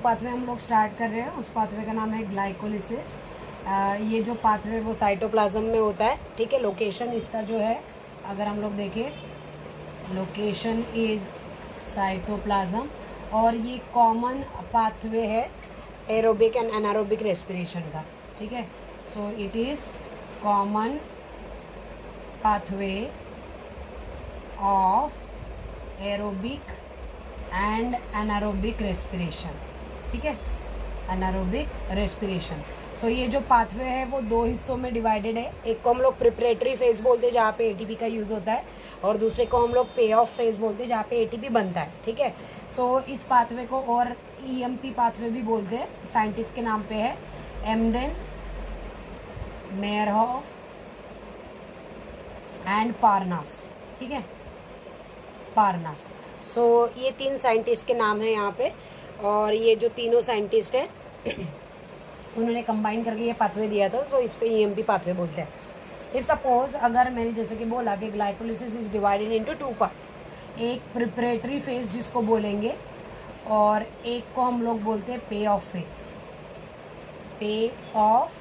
Pathway हम लोग start कर रहे हैं उस पाथवे का नाम है ग्लाइकोलिसिस। ये जो पाथवे वो साइटोप्लाज्म में होता है, ठीक है। लोकेशन इसका जो है, अगर हम लोग देखें, लोकेशन इज साइटोप्लाज्म, और ये कॉमन पाथवे है एरोबिक एंड एनारोबिक रेस्पिरेशन का, ठीक है। So it is common pathway of aerobic and anaerobic respiration, ठीक है, एनारोबिक रेस्पिरेशन। सो ये जो पाथवे है वो दो हिस्सों में डिवाइडेड है। एक को हम लोग प्रिपरेटरी फेज बोलते हैं जहाँ पे एटीपी का यूज होता है, और दूसरे को हम लोग पे ऑफ फेज बोलते हैं जहाँ पे एटीपी बनता है, ठीक है। सो इस पाथवे को और ईएमपी पाथवे भी बोलते हैं, साइंटिस्ट के नाम पे है एमडेन, मेयरहॉफ एंड पारनास, ठीक है, पारनास। सो ये तीन साइंटिस्ट के नाम है यहाँ पे, और ये जो तीनों साइंटिस्ट हैं उन्होंने कंबाइन करके ये पाथवे दिया था, सो इसको ईएमपी पाथवे बोलते हैं। इफ सपोज अगर मैंने जैसे कि बोला कि glycolysis is divided into two part, एक प्रिपरेटरी फेज जिसको बोलेंगे, और एक को हम लोग बोलते हैं पे ऑफ फेज, पे ऑफ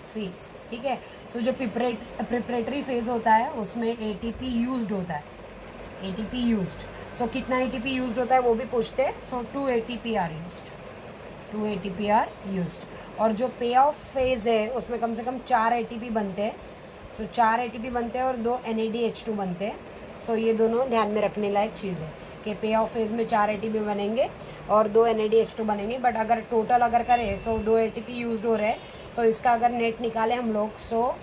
फेज, ठीक है। सो जो प्रिपरेटरी फेज होता है उसमें एटीपी यूज्ड होता है, एटीपी यूज्ड। सो कितना एटीपी यूज्ड होता है वो भी पूछते हैं। So 2 ATP are used, 2 ATP are used. और जो पे ऑफ फेज है उसमें कम से कम 4 एटीपी बनते हैं। सो 4 एटीपी बनते हैं और 2 NADH2 बनते हैं। सो ये दोनों ध्यान में रखने लायक चीज़ है कि पे ऑफ फेज में 4 एटीपी बनेंगे और 2 NADH2 बनेंगे। बट अगर टोटल अगर करें, सो 2 एटीपी यूज्ड हो रहे हैं, सो इसका अगर नेट निकालें हम लोग, सो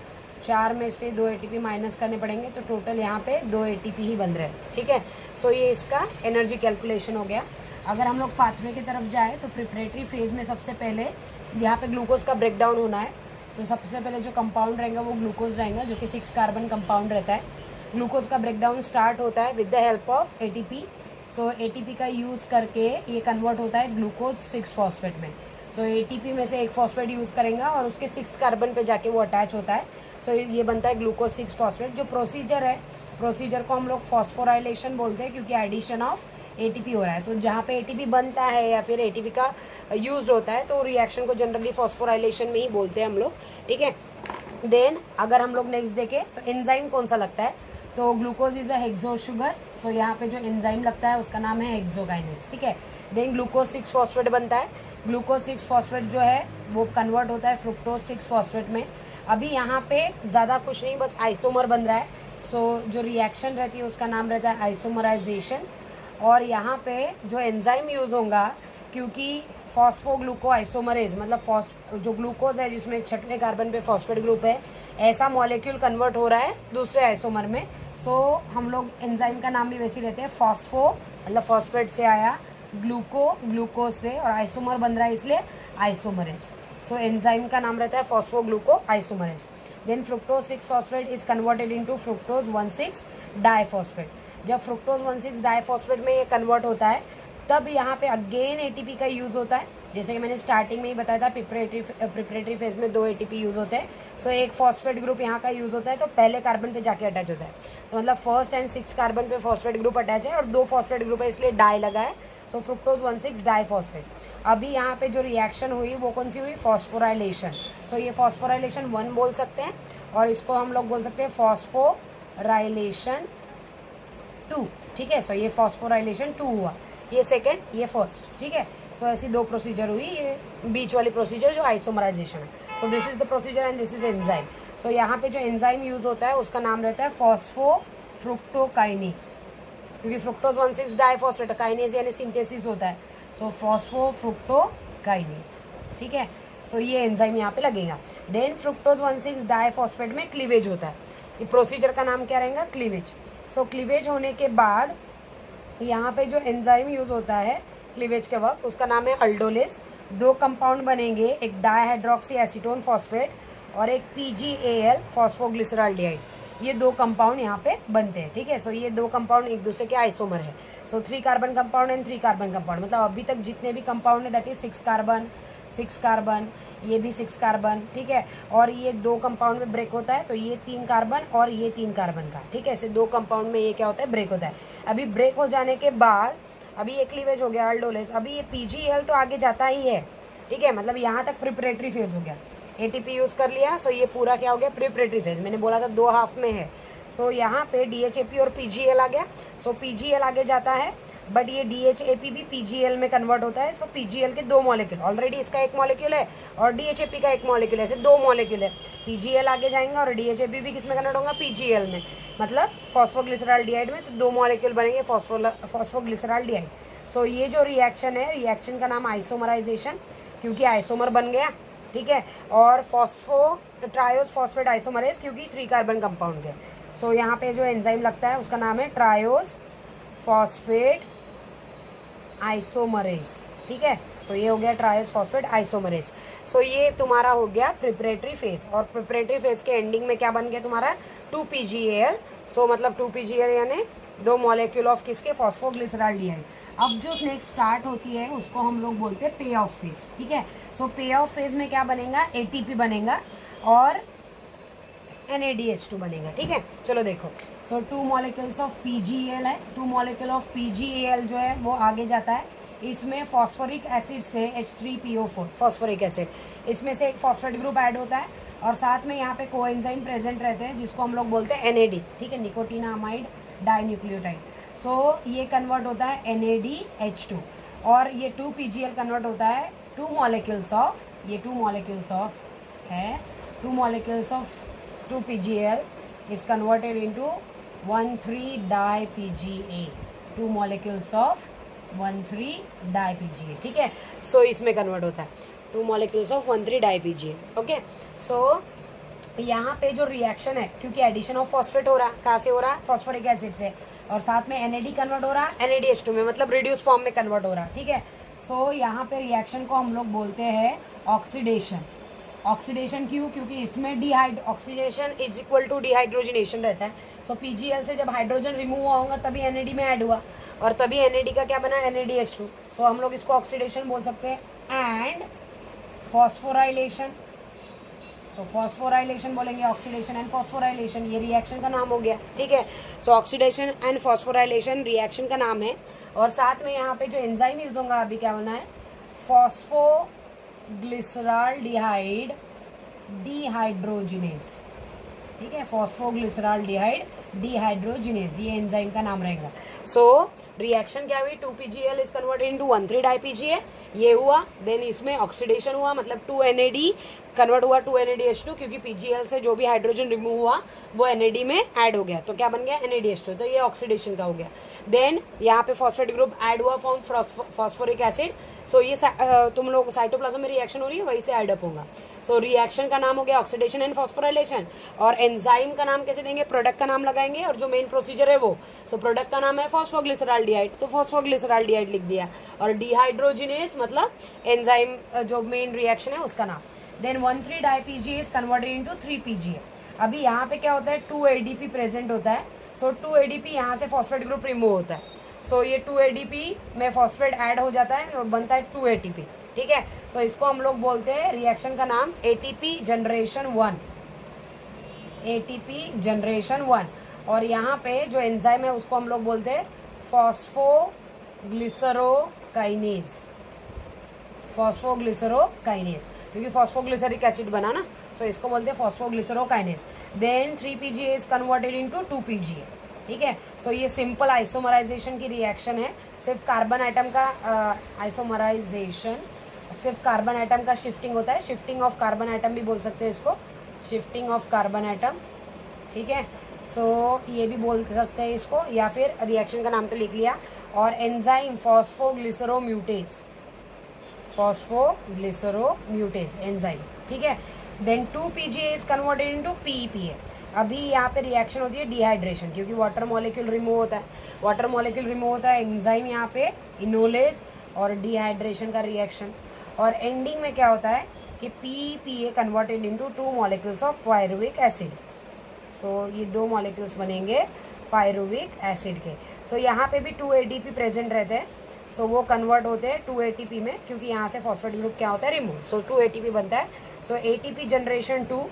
4 में से 2 एटीपी माइनस करने पड़ेंगे, तो टोटल यहाँ पे 2 एटीपी ही बन रहे हैं, ठीक है। सो ये इसका एनर्जी कैलकुलेशन हो गया। अगर हम लोग पाथवे की तरफ जाए तो प्रिपरेटरी फेज में सबसे पहले यहाँ पे ग्लूकोज का ब्रेकडाउन होना है। सो सबसे पहले जो कंपाउंड रहेगा वो ग्लूकोज रहेगा, जो कि 6 कार्बन कंपाउंड रहता है। ग्लूकोज का ब्रेकडाउन स्टार्ट होता है with the help of ATP. So ATP का यूज़ करके ये कन्वर्ट होता है ग्लूकोज 6 फॉस्फेट में। सो एटीपी में से एक फॉस्फेट यूज़ करेंगे और उसके 6 कार्बन पे जाके वो अटैच होता है। सो ये बनता है ग्लूकोज 6 फॉस्फेट। जो प्रोसीजर है, प्रोसीजर को हम लोग फॉस्फोराइलेशन बोलते हैं, क्योंकि एडिशन ऑफ एटीपी हो रहा है। तो जहाँ पे एटीपी बनता है या फिर एटीपी का यूज होता है, तो रिएक्शन को जनरली फॉस्फोराइलेशन में ही बोलते हैं हम लोग, ठीक है। देन अगर हम लोग नेक्स्ट देखें तो एंजाइम कौन सा लगता है, तो glucose is a hexose sugar. So यहाँ पे जो एंजाइम लगता है उसका नाम है हेक्सोकाइनेज, ठीक है। देन ग्लूकोज 6 फॉस्फेट बनता है। ग्लूकोज 6 फॉस्फेट जो है वो कन्वर्ट होता है फ्रुक्टोज 6 फॉस्फेट में। अभी यहाँ पे ज़्यादा कुछ नहीं, बस आइसोमर बन रहा है। सो जो रिएक्शन रहती है उसका नाम रहता है आइसोमराइजेशन। और यहाँ पे जो एंजाइम यूज़ होगा, क्योंकि फॉस्फोग्लूको आइसोमरेज मतलब जो ग्लूकोज है जिसमें 6वें कार्बन पे फॉस्फेट ग्रुप है, ऐसा मॉलिक्यूल कन्वर्ट हो रहा है दूसरे आइसोमर में। सो हम लोग एंजाइम का नाम भी वैसे ही रहते हैं, फॉस्फो मतलब फॉस्फेट से आया, ग्लूको ग्लूकोज से, और आइसोमर बन रहा है इसलिए आइसोमरेज। सो एंजाइम का नाम रहता है phosphoglucoisomerase. Then fructose 6 phosphate is converted into fructose 1,6 diphosphate. जब फ्रुक्टोज 1,6 डाइफॉस्फेट में ये कन्वर्ट होता है, तब यहाँ पे अगेन एटीपी का यूज होता है। जैसे कि मैंने स्टार्टिंग में ही बताया था, प्रिपरेटरी फेज में 2 एटीपी यूज होते हैं। सो एक फॉस्फेट ग्रुप यहाँ का यूज होता है, तो पहले कार्बन पे जाके अटैच होता है। तो मतलब फर्स्ट एंड 6 कार्बन पे फॉस्फेट ग्रुप अटैच है और 2 फॉस्फेट ग्रुप है, इसलिए डाई लगा है। सो फ्रुक्टोज 1,6 डाइफॉस्फेट। अभी यहाँ पे जो रिएक्शन हुई वो कौन सी हुई, फॉस्फोराइलेशन। सो ये फॉस्फोराइलेशन 1 बोल सकते हैं, और इसको हम लोग बोल सकते हैं फॉस्फोराइलेशन 2, ठीक है। सो ये फॉस्फोराइलेशन 2 हुआ, ये सेकेंड, ये फर्स्ट, ठीक है। सो ऐसी 2 प्रोसीजर हुई। ये बीच वाली प्रोसीजर जो आइसोमराइजेशन है। So this is the procedure and this is enzyme. So यहाँ पे जो एंजाइम यूज होता है उसका नाम रहता है फॉस्फोफ्रुक्टोकाइनेज, क्योंकि फ्रुक्टोज 1,6 डाइफॉस्फेट, काइनेज यानी सिंथेसिस होता है। सो फॉस्फोफ्रुक्टोकाइनेज, ठीक है। सो ये एंजाइम यहाँ पे लगेगा। देन फ्रुक्टोज 1,6 डाइफॉस्फेट में क्लीवेज होता है। ये प्रोसीजर का नाम क्या रहेगा, क्लीवेज। सो क्लीवेज होने के बाद यहाँ पे जो एंजाइम यूज होता है क्लीवेज के वक्त, उसका नाम है अल्डोलेस। 2 कंपाउंड बनेंगे, एक डाइहाइड्रोक्सी एसीटोन फॉस्फेट और एक PgAl फॉस्फोग्लिसराल्डिहाइड। ये 2 कंपाउंड यहाँ पे बनते हैं, ठीक है। सो ये 2 कंपाउंड एक दूसरे के आइसोमर है। सो 3 carbon compound and 3 carbon compound, मतलब अभी तक जितने भी कंपाउंड है दैट इज 6 कार्बन, 6 कार्बन, ये भी 6 कार्बन, ठीक है। और ये 2 कंपाउंड में ब्रेक होता है, तो ये 3 कार्बन और ये 3 कार्बन का, ठीक है। ऐसे 2 कंपाउंड में ये क्या होता है, ब्रेक होता है। अभी ब्रेक हो जाने के बाद अभी ये क्लीवेज हो गया अल्डोलेस, अभी ये पीजीएल तो आगे जाता ही है, ठीक है, मतलब यहाँ तक प्रिपरेटरी फेज हो गया, एटीपी यूज कर लिया, सो ये पूरा क्या हो गया प्रिपरेटरी फेज, मैंने बोला था 2 हाफ में है। सो यहाँ पे डीएचएपी और पीजीएल आ गया, सो पीजीएल आगे जाता है, बट ये डीएचएपी भी पीजीएल में कन्वर्ट होता है। सो पीजीएल के 2 मॉलिक्यूल, ऑलरेडी इसका 1 मॉलिक्यूल है और डीएचएपी का 1 मॉलिक्यूल है, ऐसे 2 मॉलिक्यूल है, पीजीएल आगे जाएंगे और डीएचएपी भी किसमें कन्वर्ट होगा पीजीएल में, मतलब फॉस्फोग्लिसराल्डिहाइड में, तो 2 मॉलिक्यूल बनेंगे फॉस्फोग्लिसराल्डिहाइड। सो ये जो रिएक्शन है, रिएक्शन का नाम आइसोमराइजेशन, क्योंकि आइसोमर बन गया, ठीक है, और ट्रायोस फॉस्फेट आइसोमरेज, क्योंकि 3 कार्बन कंपाउंड है। सो यहाँ पे जो एंजाइम लगता है उसका नाम है ट्रायोस फॉस्फेट आइसोमरेज, ठीक है। सो ये हो गया ट्रायोस फॉस्फेट आइसोमरेज। सो ये तुम्हारा हो गया प्रिपरेटरी फेज, और प्रिपरेटरी फेज के एंडिंग में क्या बन गया तुम्हारा 2PgAl। सो मतलब 2PgAl यानी 2 मॉलिक्यूल ऑफ किसके फॉस्फोग्लिसराल्डिहाइड। अब जो नेक्स्ट स्टार्ट होती है उसको हम लोग बोलते हैं पे ऑफ फेज, ठीक है। सो पे ऑफ फेज में क्या बनेगा एटीपी बनेगा और NADH2 बनेगा, ठीक है। चलो देखो, सो 2 मॉलिक्यूल्स ऑफ PgAl है, 2 मॉलिक्यूल ऑफ PgAl जो है वो आगे जाता है, इसमें फॉस्फोरिक एसिड से H3PO4 फॉस्फोरिक एसिड, इसमें से एक फॉस्फेट ग्रुप ऐड होता है और साथ में यहाँ पे कोएंजाइम प्रेजेंट रहते हैं जिसको हम लोग बोलते हैं NAD, ठीक है, निकोटीनामाइड डाइन्यूक्लियोटाइड। सो ये कन्वर्ट होता है NADH2 और ये 2PgAl कन्वर्ट होता है 2 मॉलिक्यूल्स ऑफ, ये 2 मॉलिक्यूल्स ऑफ है, 2 molecules of 2PgAl is converted into 1,3-DiPGA, 2 molecules of 1,3-DiPGA, ठीक है। सो इसमें कन्वर्ट होता है 2 molecules of 1,3-DiPGA, ओके। सो यहाँ पे जो रिएक्शन है, क्योंकि एडिशन ऑफ फॉस्फेट हो रहा है, कहाँ से हो रहा है फॉस्फोरिक एसिड से, और साथ में NAD कन्वर्ट हो रहा है NADH2 में, मतलब रिड्यूस फॉर्म में कन्वर्ट हो रहा है, ठीक है। सो यहाँ पे रिएक्शन को हम लोग बोलते हैं ऑक्सीडेशन। ऑक्सीडेशन क्यों, क्योंकि इसमें oxidation is equal to dehydrogenation रहता है। सो पीजीएल से जब हाइड्रोजन रिमूव हुआ होगा तभी NAD में ऐड हुआ, और तभी NAD का क्या बना NADH2। सो हम लोग इसको ऑक्सीडेशन बोल सकते हैं एंड फॉस्फोराइलेशन। सो फॉस्फोराइलेशन बोलेंगे, ऑक्सीडेशन एंड फॉस्फोराइलेशन, ये रिएक्शन का नाम हो गया, ठीक है। सो ऑक्सीडेशन एंड फॉस्फोराइलेशन रिएक्शन का नाम है, और साथ में यहाँ पे जो एंजाइम यूज होगा अभी क्या होना है फॉस्फोग्लिसराल्डिहाइड डिहाइड्रोजिनेज, ठीक है, फॉस्फोग्लिसराल्डिहाइड डिहाइड्रोजिनेज, ये एंजाइम का नाम रहेगा। सो रिएक्शन क्या हुई 2PgAl is converted into 1,3-DiPGA, ये हुआ, देन इसमें ऑक्सीडेशन हुआ, मतलब 2NAD कन्वर्ट हुआ 2NADH2, क्योंकि PgAl से जो भी हाइड्रोजन रिमूव हुआ वो NAD में ऐड हो गया, तो क्या बन गया NADH2, तो ये ऑक्सीडेशन का हो गया। देन यहाँ पे फॉस्फेट ग्रुप ऐड हुआ फॉर्म फॉस्फोरिक एसिड। सो ये तुम लोग साइटोप्लाज्म में रिएक्शन हो रही है वही से ऐड अप होगा। सो रिएक्शन का नाम हो गया ऑक्सीडेशन एंड फॉस्फोराइलेशन, और एंजाइम का नाम कैसे देंगे प्रोडक्ट का नाम लगाएंगे, और जो मेन प्रोसीजर है वो, सो प्रोडक्ट का नाम है फॉस्फोग्लिसराल्डिहाइड, तो फॉस्फोग्लिसराल्डिहाइड लिख दिया, और डिहाइड्रोजिनेज मतलब एंजाइम जो मेन रिएक्शन है उसका नाम। Then 1,3-DiPGA is converted into 3PGA। अभी यहाँ पे क्या होता है 2ADP प्रेजेंट होता है, सो 2ADP यहाँ से फॉस्फेट ग्रुप रिमूव होता है, सो ये 2ADP में फॉस्फेट ऐड हो जाता है और बनता है 2ATP, ठीक है। सो इसको हम लोग बोलते हैं रिएक्शन का नाम ATP जनरेशन 1, ATP जनरेशन 1, और यहाँ पे जो एंजाइम है उसको हम लोग बोलते हैं फॉस्फोग्लिसरोकाइनेज, फॉस्फोग्लिसरोकाइनेज, क्योंकि फॉस्फोग्लिसरिक एसिड बना ना, सो इसको बोलते हैं phosphoglycerokinase. Then 3PGA is converted into 2PGA, ठीक है। सो ये सिंपल आइसोमराइजेशन की रिएक्शन है, सिर्फ कार्बन आइटम का आइसोमराइजेशन, सिर्फ कार्बन आइटम का शिफ्टिंग होता है, शिफ्टिंग ऑफ कार्बन आइटम भी बोल सकते हैं इसको, शिफ्टिंग ऑफ कार्बन आइटम, ठीक है। सो ये भी बोल सकते हैं इसको, या फिर रिएक्शन का नाम तो लिख लिया, और एंजाइम फॉस्फोग्लिसरोम्यूटेज, फॉस्फोग्लिसरोम्यूटेज एंजाइम, ठीक है। Then 2PGA is converted into PEPA। अभी यहाँ पे रिएक्शन होती है डिहाइड्रेशन, क्योंकि वाटर मॉलिक्यूल रिमूव होता है, वाटर मॉलिक्यूल रिमूव होता है, एंजाइम यहाँ पे इनोलेज और डिहाइड्रेशन का रिएक्शन, और एंडिंग में क्या होता है कि PEPA converted into 2 molecules of pyruvic acid. So ये 2 मॉलिक्यूल्स बनेंगे पायरुविक एसिड के। सो यहाँ पे भी 2ADP प्रेजेंट रहते हैं, सो वो कन्वर्ट होते हैं 2ATP में, क्योंकि यहाँ से फॉस्फेट ग्रुप क्या होता है रिमूव, सो 2ATP बनता है। सो ATP जनरेशन 2,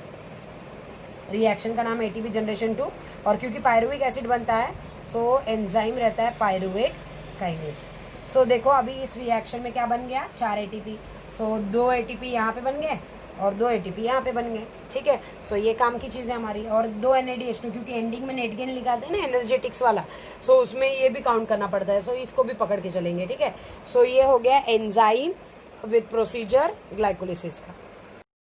रिएक्शन का नाम ATP जनरेशन 2, और क्योंकि पायरुविक एसिड बनता है सो एंजाइम रहता है पायरुवेट काइनेज, सो देखो अभी इस रिएक्शन में क्या बन गया, 4 ATP। सो 2 ATP यहाँ पे बन गए और 2 ATP यहाँ पे बन गए, ठीक है। सो ये काम की चीज़ है हमारी। और 2 NADH2, क्योंकि एंडिंग में नेट गेन निकालते हैं ना एनर्जेटिक्स वाला, सो उसमें ये भी काउंट करना पड़ता है। सो इसको भी पकड़ के चलेंगे, ठीक है। सो ये हो गया एंजाइम विद प्रोसीजर ग्लाइकोलिसिस का।